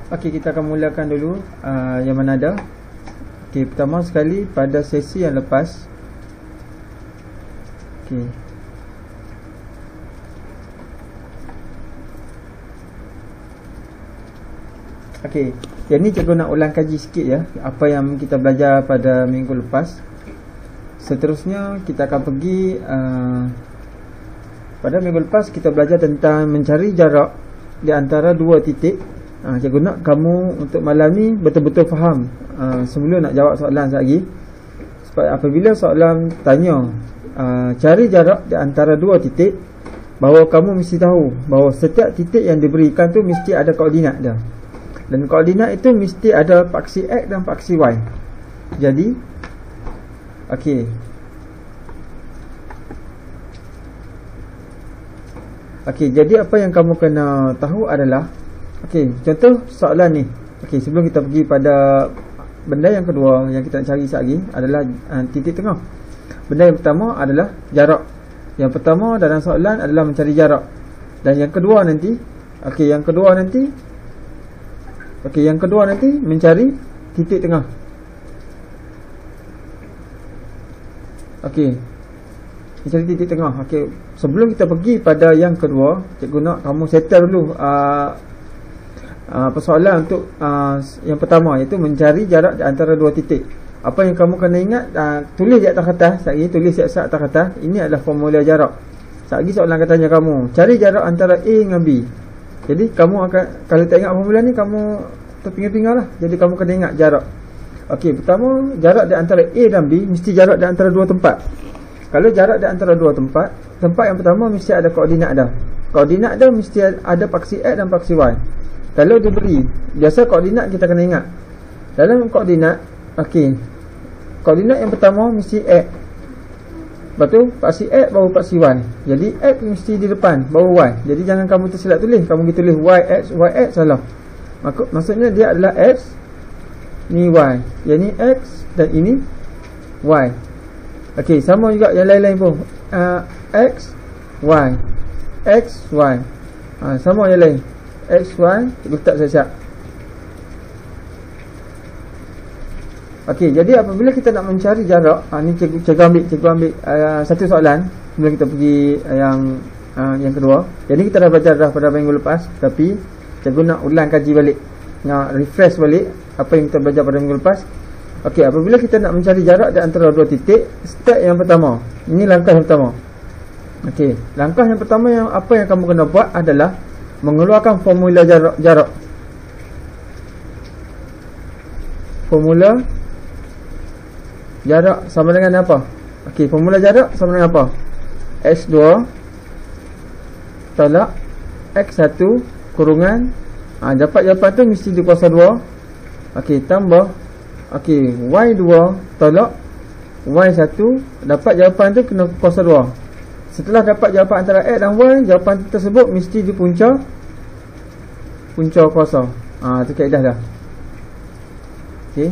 Okey, kita akan mulakan dulu yang mana ada. Okey, pertama sekali pada sesi yang lepas. Okey. Okey, yang ni cikgu nak ulang kaji sikit ya, apa yang kita belajar pada minggu lepas. Seterusnya kita akan pergi pada minggu lepas kita belajar tentang mencari jarak di antara dua titik. Cikgu nak kamu untuk malam ni betul-betul faham sebelum nak jawab soalan lagi. Supaya apabila soalan tanya cari jarak di antara dua titik, bahawa kamu mesti tahu bahawa setiap titik yang diberikan tu mesti ada koordinat dia. Dan koordinat itu mesti ada paksi X dan paksi Y. Jadi okey. Okey, jadi apa yang kamu kena tahu adalah, okey, contoh soalan ni. Okey, sebelum kita pergi pada benda yang kedua yang kita nak cari sekejap lagi adalah titik tengah. Benda yang pertama adalah jarak. Yang pertama dalam soalan adalah mencari jarak. Dan yang kedua nanti, okey, yang kedua nanti mencari titik tengah. Okey, mencari titik tengah. Okey, sebelum kita pergi pada yang kedua, cikgu nak kamu settle dulu persoalan untuk yang pertama, iaitu mencari jarak di antara dua titik. Apa yang kamu kena ingat, tulis di atas kertas. Sekali tulis di atas kertas. Ini adalah formula jarak. Sekali soalan akan tanya kamu, cari jarak antara A dengan B. Jadi kamu akan, kalau tak ingat formula ni, kamu terpinga-pinga lah. Jadi kamu kena ingat jarak. Okey, pertama, jarak di antara A dan B mesti jarak di antara dua tempat. Kalau jarak di antara dua tempat, tempat yang pertama mesti ada koordinat dah. Koordinat dah mesti ada paksi X dan paksi Y. Kalau diberi, biasa koordinat kita kena ingat. Dalam koordinat, okey, koordinat yang pertama mesti X. Lepas tu paksi X baru paksi Y. Jadi X mesti di depan, baru Y. Jadi jangan kamu tersilap tulis. Kamu pergi tulis YX salah. Maksudnya dia adalah X, ni Y. Yang ni X dan ini Y. Okey, sama juga yang lain-lain pun. X, Y. X, Y. Sama yang lain. X, Y, cikgu tak siap-siap. Okey, jadi apabila kita nak mencari jarak, ni cikgu ambil satu soalan sebelum kita pergi yang kedua. Jadi kita dah belajar dah pada minggu lepas, tapi cikgu nak ulang kaji balik, nak refresh balik apa yang kita belajar pada minggu lepas. Okey, apabila kita nak mencari jarak di antara dua titik, step yang pertama, ini langkah yang pertama. Okey, langkah yang pertama yang apa yang kamu kena buat adalah mengeluarkan formula jarak. Formula jarak sama dengan apa? Okey, formula jarak sama dengan apa? X2 tolak X1 kurungan, dapat jawapan tu mesti di kuasa 2. Okey, tambah, okey, Y2 tolak Y1, dapat jawapan tu kena kuasa 2. Setelah dapat jawapan antara X dan Y, jawapan tersebut mesti di punca kuasa. Itu kaedah dah. Okey,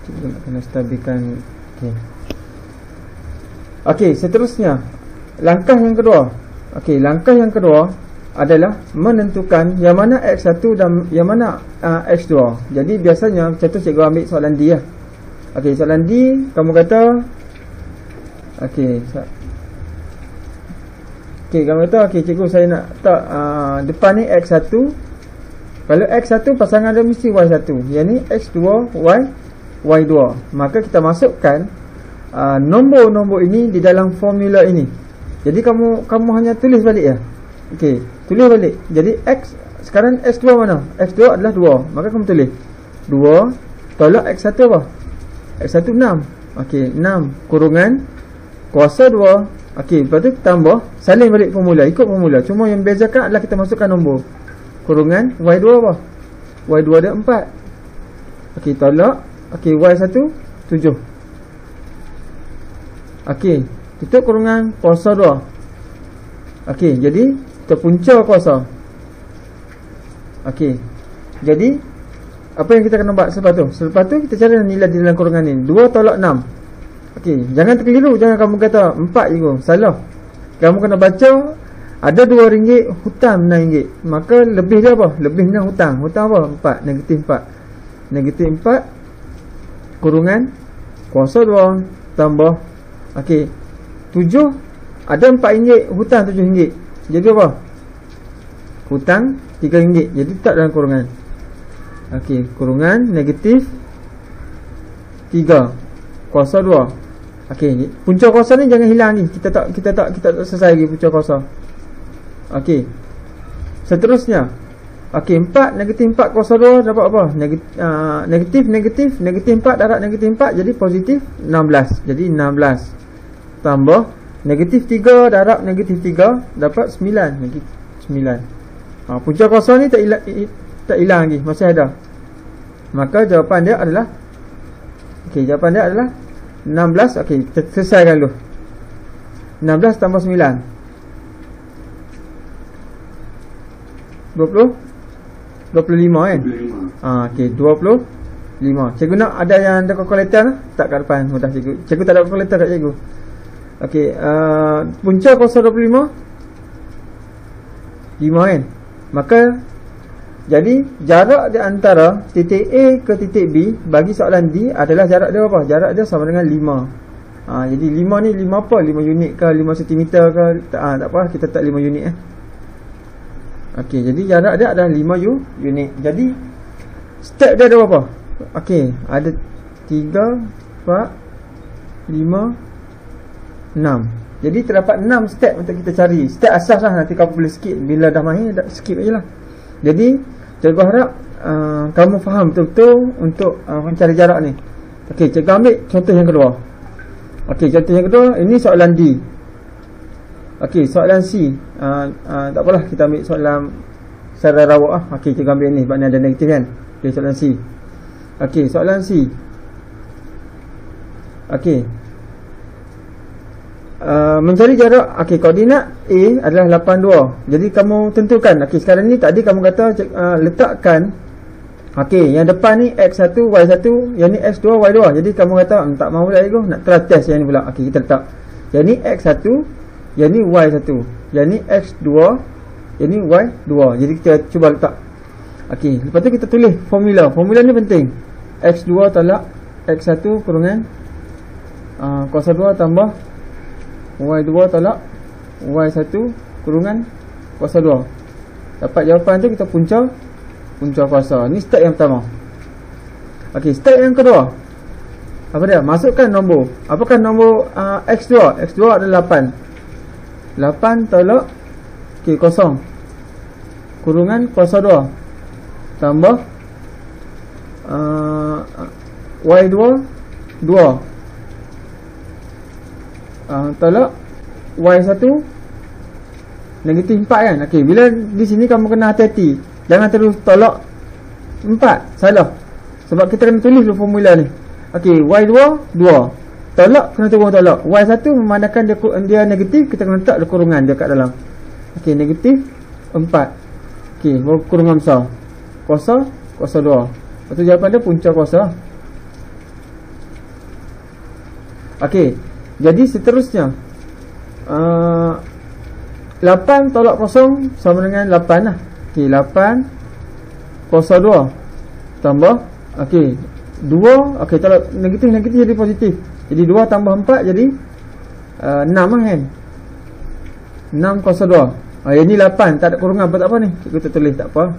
kita nak kena stabilkan. Okey, seterusnya langkah yang kedua. Okey, langkah yang kedua adalah menentukan yang mana X1 dan yang mana X2. Jadi biasanya contoh cikgu ambil soalan D lah. Okey, soalan D kamu kata, okey, kamu kata, okey cikgu saya nak tak depan ni X1. Kalau X1 pasangan dia mesti Y1. Yang ni X2 Y2. Maka kita masukkan nombor-nombor ini di dalam formula ini. Jadi kamu hanya tulis balik ya. Okey, tulis balik. Jadi X sekarang X2 mana? X2 adalah 2. Maka kamu tulis 2 tolak X1 apa? X1 6. Okey, 6 kurungan kuasa 2. Okey, lepas tu tambah, salin balik formula, ikut formula. Cuma yang bezakan adalah kita masukkan nombor. Kurungan Y2 apa? Y2 ada 4. Okey, tolak. Okey, Y1 7. Okey, tutup kurungan kuasa 2. Okey, jadi kita punca kuasa. Okey, jadi apa yang kita kena buat selepas tu? Selepas tu kita cari nilai di dalam kurungan ni. 2 tolak 6. Okey, jangan terkeliru. Jangan kamu kata 4 je. Salah. Kamu kena baca Ada RM2, hutang RM6. Maka lebih dia apa? Lebihnya hutang. Hutang apa? 4. Negatif 4. Negatif 4 kurungan kuasa 2 tambah. Okey. 7. Ada RM4, hutang RM7. Jadi apa? Hutang RM3. Jadi tak dalam kurungan. Okey, kurungan negatif 3 kuasa 2. Okey, punca kuasa ni jangan hilang ni. Kita tak selesai lagi punca kuasa. Okey. Seterusnya. Okey, 4 negatif 4 kuasa 2 dapat apa? Negatif 4 darab negatif 4 jadi positif 16. Jadi 16 tambah negatif 3 darab negatif 3 dapat 9. Negatif 9. Punca kuasa ni tak hilang lagi, masih ada. Maka jawapan dia adalah, okey, jawapan dia adalah 16. Okey, kita selesaikan dulu. 16 tambah 9 20 25 kan? Okey, 25. Cikgu nak ada yang ada kalkulator tak kat depan? Mudah cikgu. Cikgu tak ada kalkulator tak cikgu? Okey, punca kuasa 25 5 kan? Maka jadi jarak di antara titik A ke titik B bagi soalan D adalah jarak dia apa? Jarak dia sama dengan 5. Jadi 5 ni 5 apa? 5 unit ke 5 cm ke? Tak apa, kita tak 5 unit Okey, jadi jarak dia adalah 5 unit. Jadi step dia ada berapa? Okey, ada 3 4 5 6. Jadi terdapat 6 step untuk kita cari. Step asas lah, nanti kamu boleh skip. Bila dah mahir, skip je lah. Jadi cikgu harap kamu faham betul-betul untuk mencari jarak ni. Okey, cikgu ambil contoh yang kedua. Okey, contoh yang kedua, ini soalan D. Okey, soalan C. Tak apalah, kita ambil soalan secara rawak Okey, cikgu ambil ni sebab ni ada negatif kan. Okey, soalan C. Okey, soalan C. Okey, mencari jarak. Okey, koordinat A adalah 82. Jadi kamu tentukan. Okey, sekarang ni tadi kamu kata letakkan. Okey, yang depan ni X1 Y1, yang ni X2 Y2. Jadi kamu kata tak mahu pula ego, nak try test yang ni pula. Okey, kita letak. Yang ni X1, yang ni Y1, yang ni X2, yang ni Y2. Jadi kita cuba letak. Okey, lepas tu kita tulis formula. Formula ni penting. X2 tolak X1 kurungan kuasa 2 tambah Y2 tolak Y1 kurungan kuasa 2. Dapat jawapan tu kita punca kuasa. Ni step yang pertama. Okey, step yang kedua. Apa dia? Masukkan nombor. Apakah nombor X2? X2 adalah 8. 8 tolak okey, kosong kurungan kuasa 2 tambah Y2 2 tolak Y1 negatif 4 kan. Okey, bila di sini kamu kena hati-hati, jangan terus tolak 4, salah. Sebab kita kena tulis dulu formula ni. Okey, Y2 2 tolak, kena turun tolak. Y1 memandangkan dia negatif, kita kena letak kurungan dia kat dalam. Okey, negatif 4. Okey, kurungan besar kuasa 2. Lepas tu jawapan dia punca kuasa. Okey, jadi seterusnya 8 tolak kosong sama dengan 8 lah. Okey, 8 kuasa 2 tambah okey 2. Okey, tolak negatif jadi positif. Jadi 2 tambah 4 jadi 6 lah kan. 6 kuasa 2. Yang ni 8, tak ada kurungan apa tak apa ni. Cikgu tak tulis tak apa.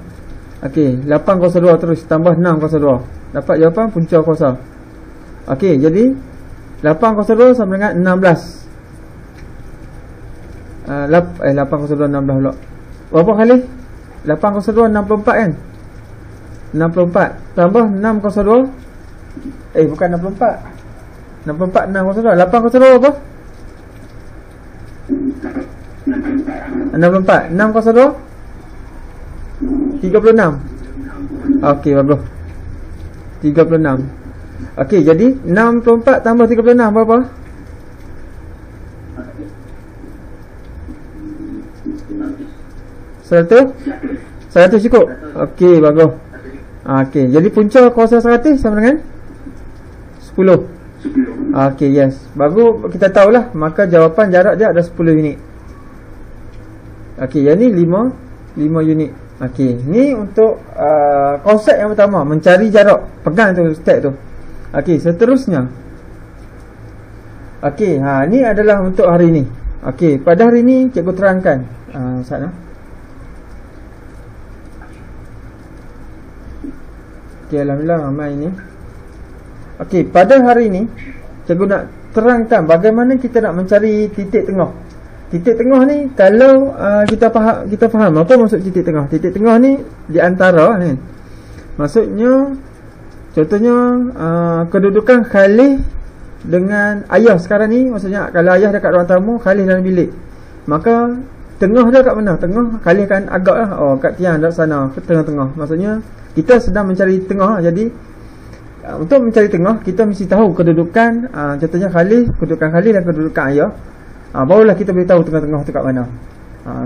Okey, 8 kuasa 2 terus tambah 6 kuasa 2. Dapat jawapan punca kuasa. Okey, jadi 8 kuasa 2 sama dengan 16. 8 kuasa 2 16 pula. Berapa kali? 8 kuasa 2 64 kan? 64 tambah 6 kuasa 2. Bukan 64. 64 6 kuasa 2. 8 kuasa 2 apa? 64 6 kuasa 2 36. Okey, bagus. 36. Okey, jadi 64 tambah 36 berapa? 100 cukup. Okey, bagus. Okey, jadi punca kuasa 100 sama dengan 10. Okey, yes. Bagus, kita tahulah. Maka jawapan jarak dia ada 10 unit. Okey, yang ni 5 unit. Okey, ni untuk konsep yang pertama, mencari jarak. Pegang tu step tu. Okey, seterusnya. Okey, ni adalah untuk hari ni. Okey, pada hari ni cikgu terangkan Ustaz. Okey, alhamdulillah ramai ni. Okey, pada hari ni cikgu nak terangkan bagaimana kita nak mencari titik tengah. Titik tengah ni kalau kita faham apa maksud titik tengah. Titik tengah ni di antara ni. Maksudnya contohnya kedudukan Khalid dengan ayah sekarang ni, maksudnya kalau ayah dekat ruang tamu, Khalid dalam bilik. Maka tengah dia kat mana? Tengah Khalid kan agaklah kat tiang dekat sana, ke tengah-tengah. Maksudnya kita sedang mencari tengah. Jadi untuk mencari tengah kita mesti tahu kedudukan contohnya kedudukan Khalid dan kedudukan ayah. Barulah kita boleh tahu tengah-tengah tu kat mana.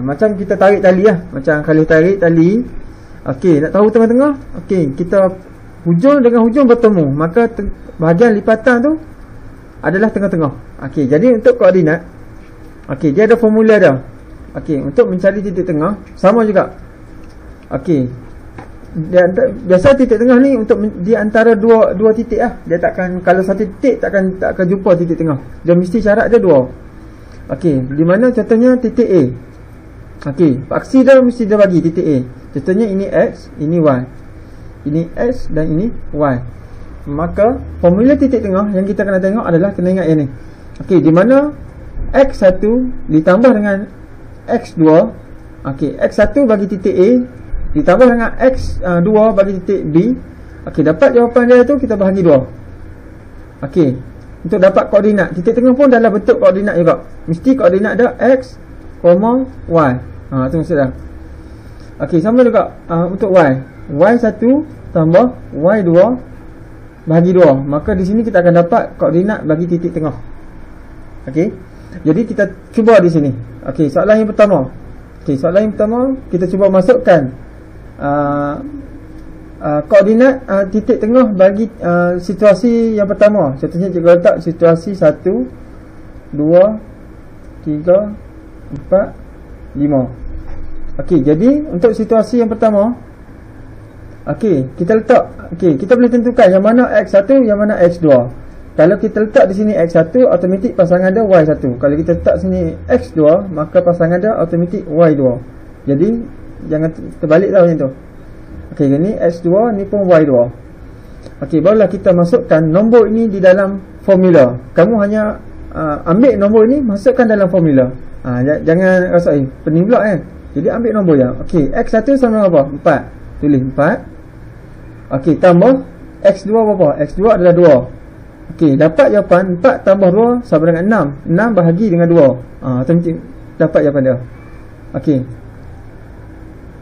Macam kita tarik tali lah. Macam Khalid tarik tali. Okey, nak tahu tengah-tengah. Okey, kita hujung dengan hujung bertemu. Maka bahagian lipatan tu adalah tengah-tengah. Okey, jadi untuk koordinat, okey, dia ada formula dah. Okey, untuk mencari titik tengah sama juga. Okey. Biasa titik tengah ni untuk di antara dua titik lah. Dia takkan, kalau satu titik takkan jumpa titik tengah. Dia mesti syarat dia dua. Okey, di mana contohnya titik A. Okey, aksi dia mesti dia bagi titik A. Contohnya ini X, ini Y. Ini X dan ini Y. Maka formula titik tengah yang kita kena tengok adalah kena ingat yang ni. Okey, di mana X1 ditambah dengan X2. Okey, X1 bagi titik A ditambah dengan X2 bagi titik B. Okey, dapat jawapan dia tu kita bahagi 2. Okey, untuk dapat koordinat titik tengah pun dalam bentuk koordinat juga. Mesti koordinat dia X, Y. Tu maksudnya. Okey, sama juga untuk Y. Y1 tambah Y2 bahagi 2. Maka di sini kita akan dapat koordinat bagi titik tengah. Okey. Jadi kita cuba di sini. Okey, soalan yang pertama. Okey, soalan yang pertama kita cuba masukkan koordinat titik tengah bagi situasi yang pertama. Contohnya cikgu letak situasi 1, 2, 3, 4, 5. Okey, jadi untuk situasi yang pertama, okey, kita letak, okey, kita boleh tentukan yang mana X1, yang mana X2. Kalau kita letak di sini X1, automatik pasangan dia Y1. Kalau kita letak sini X2, maka pasangan dia automatik Y2. Jadi jangan terbalik tau macam tu. Okey, ini X2, ni pun Y2. Okey, barulah kita masukkan nombor ini di dalam formula. Kamu hanya ambil nombor ini, masukkan dalam formula. Jangan rasa pening pula kan. Jadi ambil nombor yang. Okey, X1 sama apa? 4. Tulis 4. Okey, tambah X2 berapa? X2 adalah 2. Okey, dapat jawapan 4 tambah 2 sama dengan 6. 6 bahagi dengan 2. Automatik dapat jawapan dia. Okey,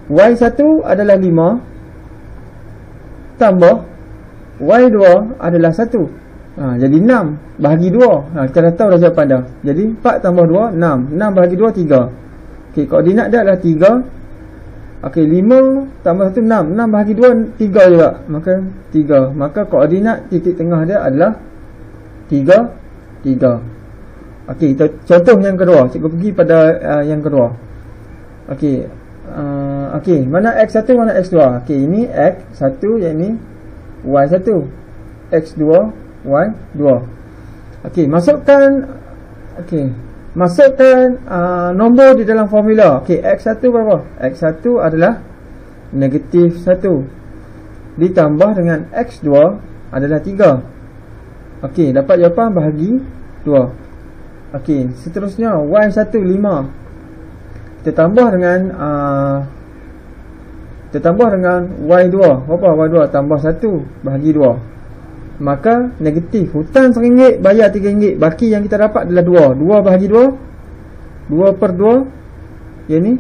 Y1 adalah 5 tambah Y2 adalah 1. Jadi 6 bahagi 2. Kita dah tahu dah jawapan dah. Jadi 4 tambah 2 6. 6 bahagi 2 3. Okey, koordinat dia adalah 3. Okey, 5 tambah 1 6. 6 bahagi 2 3 juga. Maka 3. Maka koordinat titik tengah dia adalah 3 3. Okey, contoh yang kedua. Cikgu pergi pada yang kedua. Okey. Okey, mana X1, mana X2? Okey, ini X1, yang ini Y1. X2, Y2. Okey, masukkan nombor di dalam formula. Okey, X1 berapa? X1 adalah negatif 1 ditambah dengan X2 adalah 3. Okey, dapat jawapan bahagi 2. Okey, seterusnya Y1 5. Kita tambah dengan Y2. Berapa Y2? Tambah 1 bahagi 2. Maka negatif. Hutang RM1, bayar RM3. Baki yang kita dapat adalah 2. 2 bahagi 2 per 2. Yang ni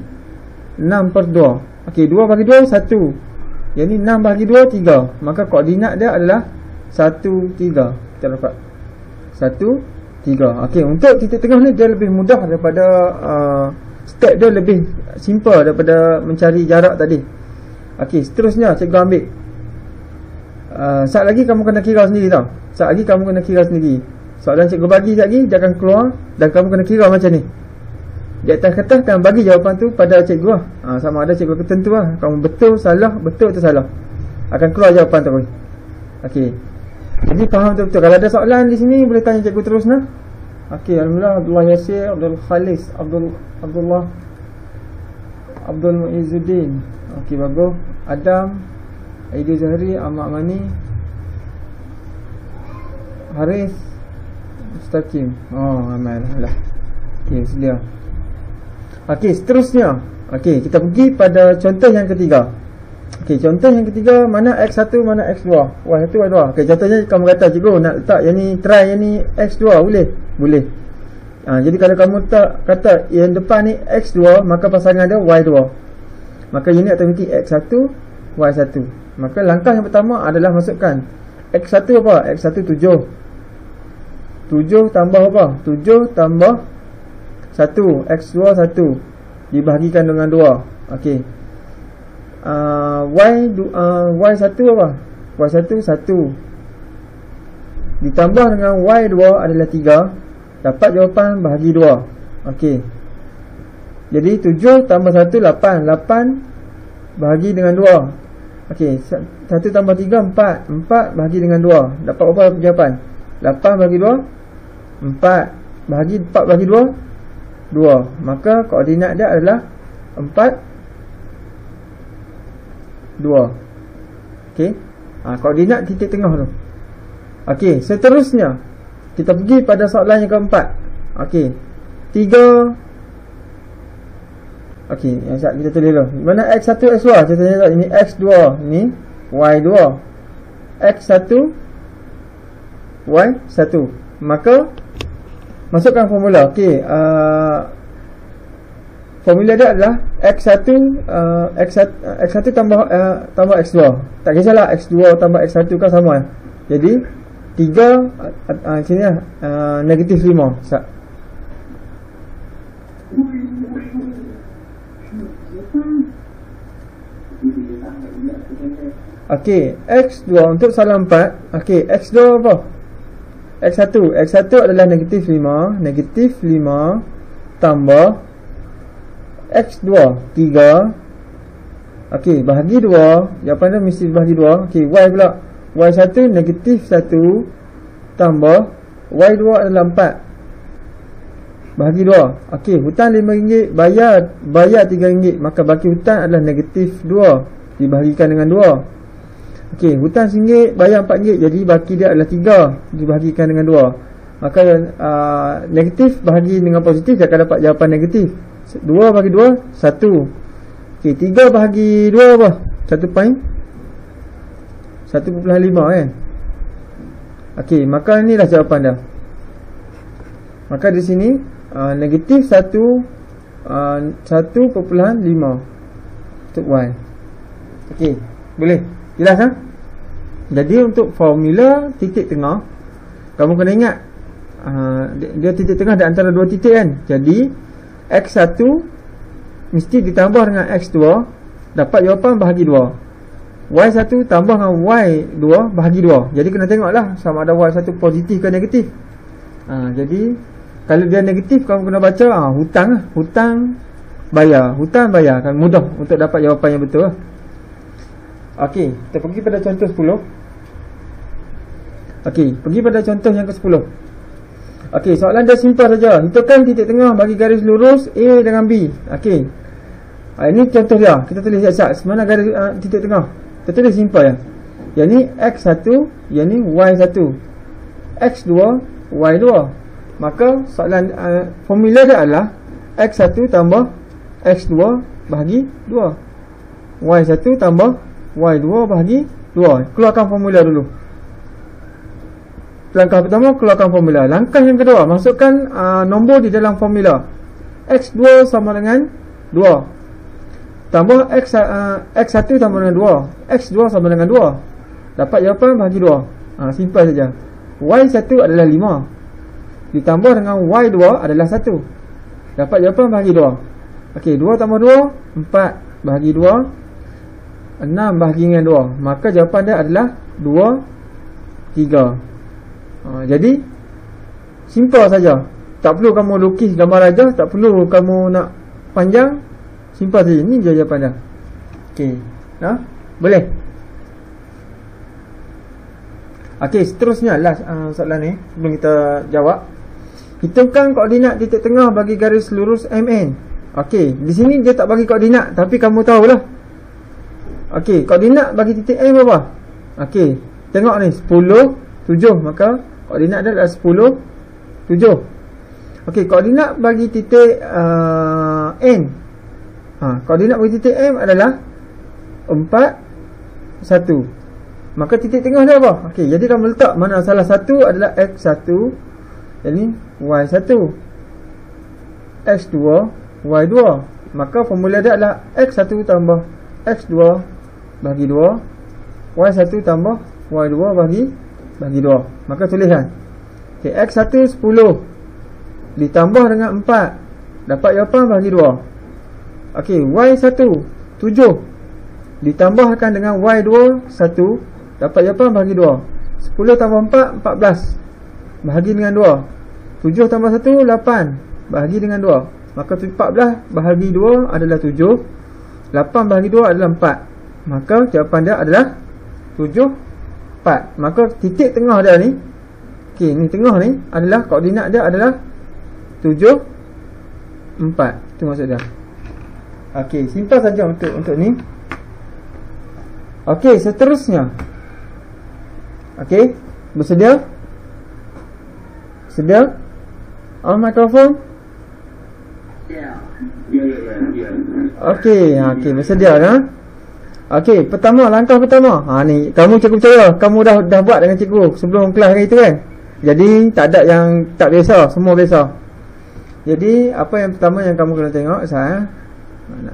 6 per 2. Okey, 2 bahagi 2 1. Yang ni 6 bahagi 2 3. Maka koordinat dia adalah 1 3. Kita dapat 1 3. Okey, untuk titik tengah ni dia lebih mudah daripada step dia lebih simple daripada mencari jarak tadi. Okey, seterusnya cikgu ambil saat lagi kamu kena kira sendiri tau. Saat lagi kamu kena kira sendiri. Soalan cikgu bagi sekejap lagi, jangan keluar dan kamu kena kira macam ni. Di atas kertas dan bagi jawapan tu pada cikgu lah. Sama ada cikgu tertentu lah. Kamu betul, salah, betul atau salah, akan keluar jawapan terus. Okey. Jadi faham betul-betul. Kalau ada soalan di sini boleh tanya cikgu terus nah. Okey, alhamdulillah. Abdullah Yasir, Abdul Khalis, Abdullah, Abdul Muizzuddin. Okey, bagus. Adam, Aidil Zahri, Ahmad Mani, Haris, Mustaqim. Oh, ramai lah. Okey, sedia. Okey, seterusnya. Okey, kita pergi pada contoh yang ketiga. Okey, contoh yang ketiga, mana X1, mana X2. Y1, Y2. Okey, contohnya kamu kata, cikgu nak letak yang ni, try yang ni X2, boleh? Boleh. Jadi kalau kamu kata yang depan ni X2, maka pasangan dia Y2. Maka unit automatik X1, Y1. Maka langkah yang pertama adalah masukkan X1 apa? X1 7. 7 tambah apa? 7 tambah 1. X2 1 dibahagikan dengan 2. Okey. Y1 apa? Y1 1 ditambah dengan Y2 adalah 3. Dapat jawapan bahagi 2. Okey. Jadi 7 tambah 1 8. 8 bahagi dengan 2. Okey, 1 tambah 3 4. 4 bahagi dengan 2. Dapat apa jawapan? 8 bahagi 2 4. Bahagi 4 bahagi 2 2. Maka koordinat dia adalah 4 2. Okey. Koordinat titik tengah tu. Okey, seterusnya kita pergi pada soalan yang keempat. Okey. 3. Okey, yang kita tulis dulu. Mana X1 X2? Contohnya ini X2, ini Y2. X1 Y1. Maka masukkan formula. Okey, formula dia adalah X1 tambah X2. Tak kisahlah X2 tambah X1 kan sama. Jadi 3 sini negatif 5. Okey, X2 untuk soalan 4. Okey, X2 apa? X1 adalah negatif 5. Negatif 5 tambah X2 3. Okey, bahagi 2. Jawapan dia mesti bahagi 2. Okey, Y pula. Y1 negatif 1 tambah Y2 adalah 4. Bahagi 2. Okey, hutang RM5, bayar RM3. Maka baki hutang adalah negatif 2 dibahagikan dengan 2. Okey, hutang RM1, bayar RM4. Jadi baki dia adalah 3 dibahagikan dengan 2. Maka negatif bahagi dengan positif, dia akan dapat jawapan negatif. 2 bagi 2 1. Okey, 3 bahagi 2 apa? 1.5 kan. Okey, maka inilah jawapan dia. Maka di sini negatif 1.5 untuk Y. Okey, boleh? Jelas tak? Jadi untuk formula titik tengah, kamu kena ingat dia titik tengah di antara dua titik kan. Jadi X1 mesti ditambah dengan X2, dapat jawapan bahagi 2. Y1 tambah dengan Y2 bahagi 2. Jadi kena tengoklah sama ada Y1 positif ke negatif. Jadi kalau dia negatif, kamu kena baca hutang bayar kan mudah untuk dapat jawapan yang betul lah. Okey, kita pergi pada contoh 10. Okey, pergi pada contoh yang ke-10. Okey, soalan dia simple saja. Hitungkan titik tengah bagi garis lurus A dengan B. Okey. Ini contoh dia. Kita tulis siap-siap. Mana garis titik tengah? Kita tulis simple ya. Yang ni X1, yang ni Y1. X2, Y2. Maka soalan formula dia adalah X1 tambah X2 bahagi 2. Y1 tambah Y2 bahagi 2. Keluarkan formula dulu. Langkah pertama, keluarkan formula. Langkah yang kedua, masukkan nombor di dalam formula. X2 sama dengan 2 tambah X1 tambah dengan 2. X2 sama dengan 2. Dapat jawapan bahagi 2. Simple saja. Y1 adalah 5 ditambah dengan Y2 adalah 1. Dapat jawapan bahagi 2. Okey, 2 tambah 2 4 bahagi 2 6 bahagi dengan 2. Maka jawapan dia adalah 2 3. Jadi simple saja. Tak perlu kamu lukis gambar raja, tak perlu kamu nak panjang, simpan saja. Ini je jawapan dia. Okey. Boleh. Okey, seterusnya last soalan ni sebelum kita jawab. Hitungkan koordinat titik tengah bagi garis lurus MN. Okey, di sini dia tak bagi koordinat, tapi kamu tahulah. Okey, koordinat bagi titik M berapa? Okey, tengok ni 10, 7, maka koordinat dia adalah 10, 7. Okey, koordinat bagi titik N. Koordinat bagi titik M adalah 4, 1. Maka titik tengah dia apa? Okey, jadi kamu letak mana salah satu adalah X1, jadi Y1, X2, Y2. Maka formula dia adalah X1 tambah X2 bagi 2, Y1 tambah Y2 bagi 2. Maka tuliskan. Okey, X1 10 ditambah dengan 4, dapat jawapan bagi 2. Okey, Y1 7 ditambahkan dengan Y2 1, dapat jawapan bagi 2. 10 tambah 4 14, bahagi dengan 2. 7 tambah 1 8, bahagi dengan 2. Maka 14 bahagi 2 adalah 7, 8 bahagi 2 adalah 4. Maka jawapan dia adalah 7 4. Maka titik tengah dia ni, okey, ni tengah ni adalah koordinat dia adalah 7 4. Itu maksud dia. Okey, simpan saja untuk ni. Okey, seterusnya. Okey, bersedia? Sedia? On mikrofon? Ya. Okey, bersedia kan? Okey, langkah pertama. Ni kamu cikgu percaya, kamu dah buat dengan cikgu sebelum kelas hari tu kan? Jadi tak ada yang tak biasa, semua biasa. Jadi apa yang pertama yang kamu kena tengok saya. Mana?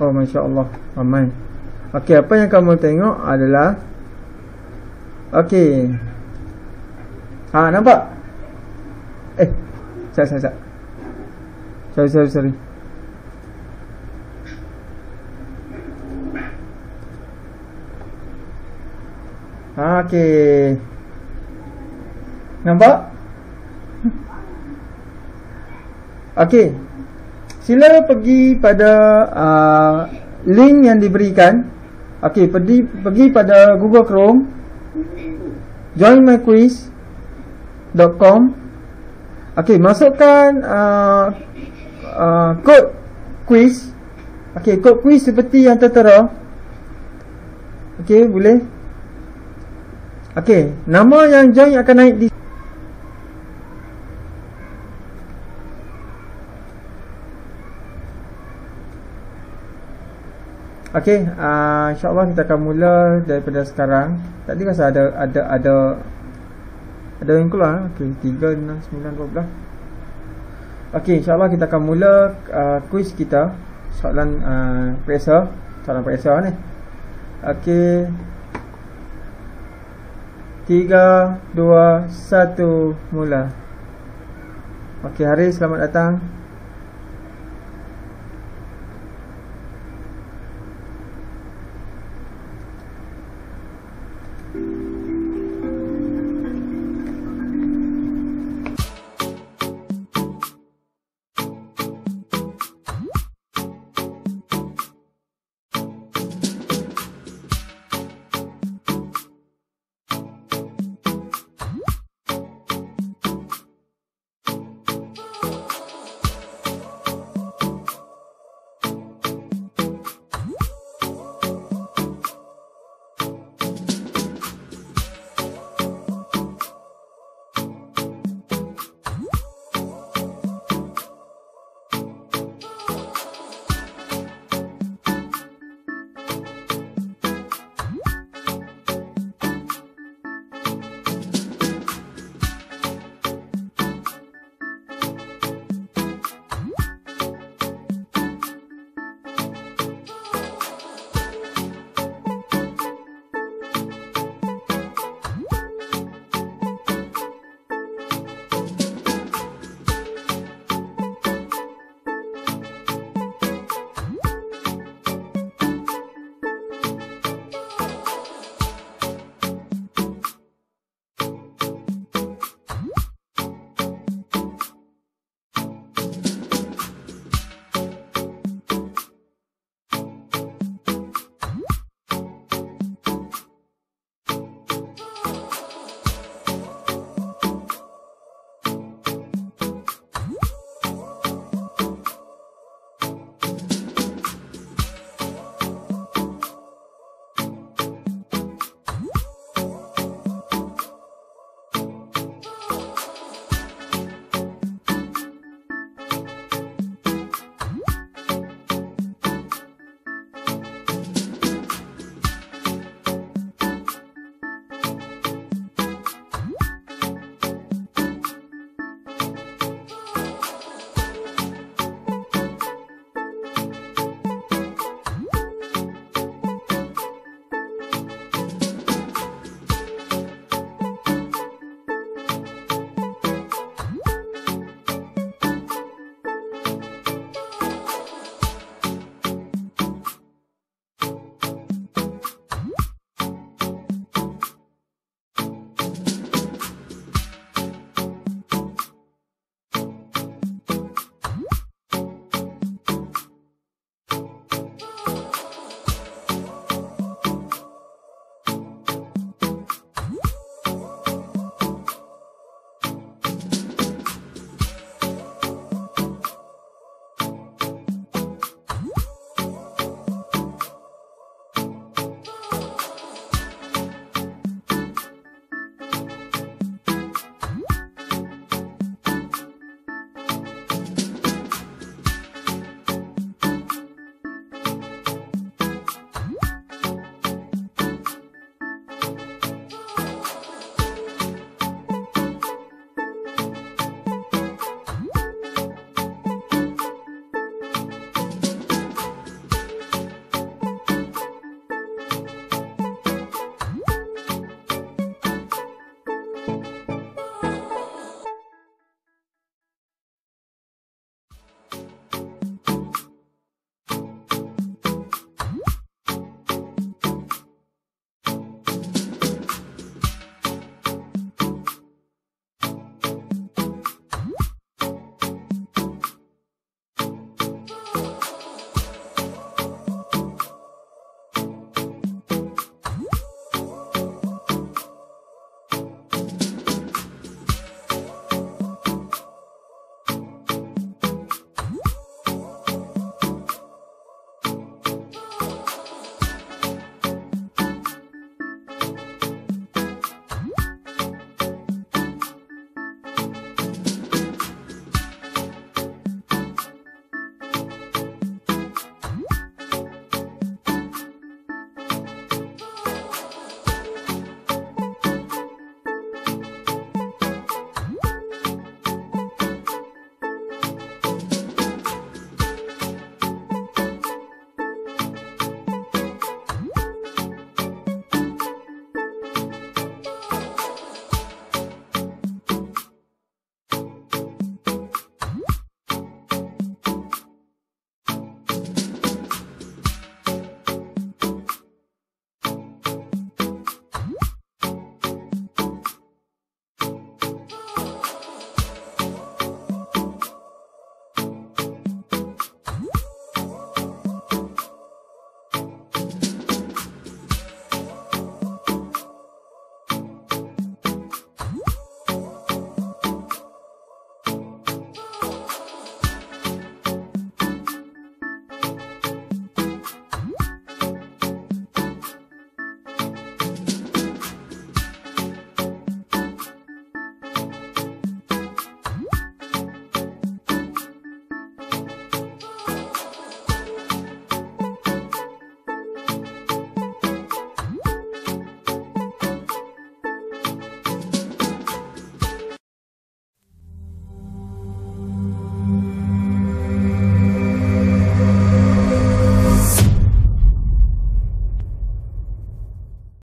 Oh, masya-Allah, ramai. Okey, apa yang kamu tengok adalah okey. Nampak? Sorry. Okey. Nampak? Okey. Sila pergi pada link yang diberikan. Okey, pergi pada Google Chrome, joinmyquiz.com. Okey, masukkan kod quiz. Okey, kod quiz seperti yang tertera. Okey, boleh. Okey, nama yang join akan naik di Okey, insya-Allah kita akan mula daripada sekarang. Tadi rasa ada yang keluar. Okey, 3 6 9 12. Okey, insya-Allah kita akan mula kuis kita. Soalan periksa ni. Okey. 3 2 1 mula. Okey, Haris, selamat datang.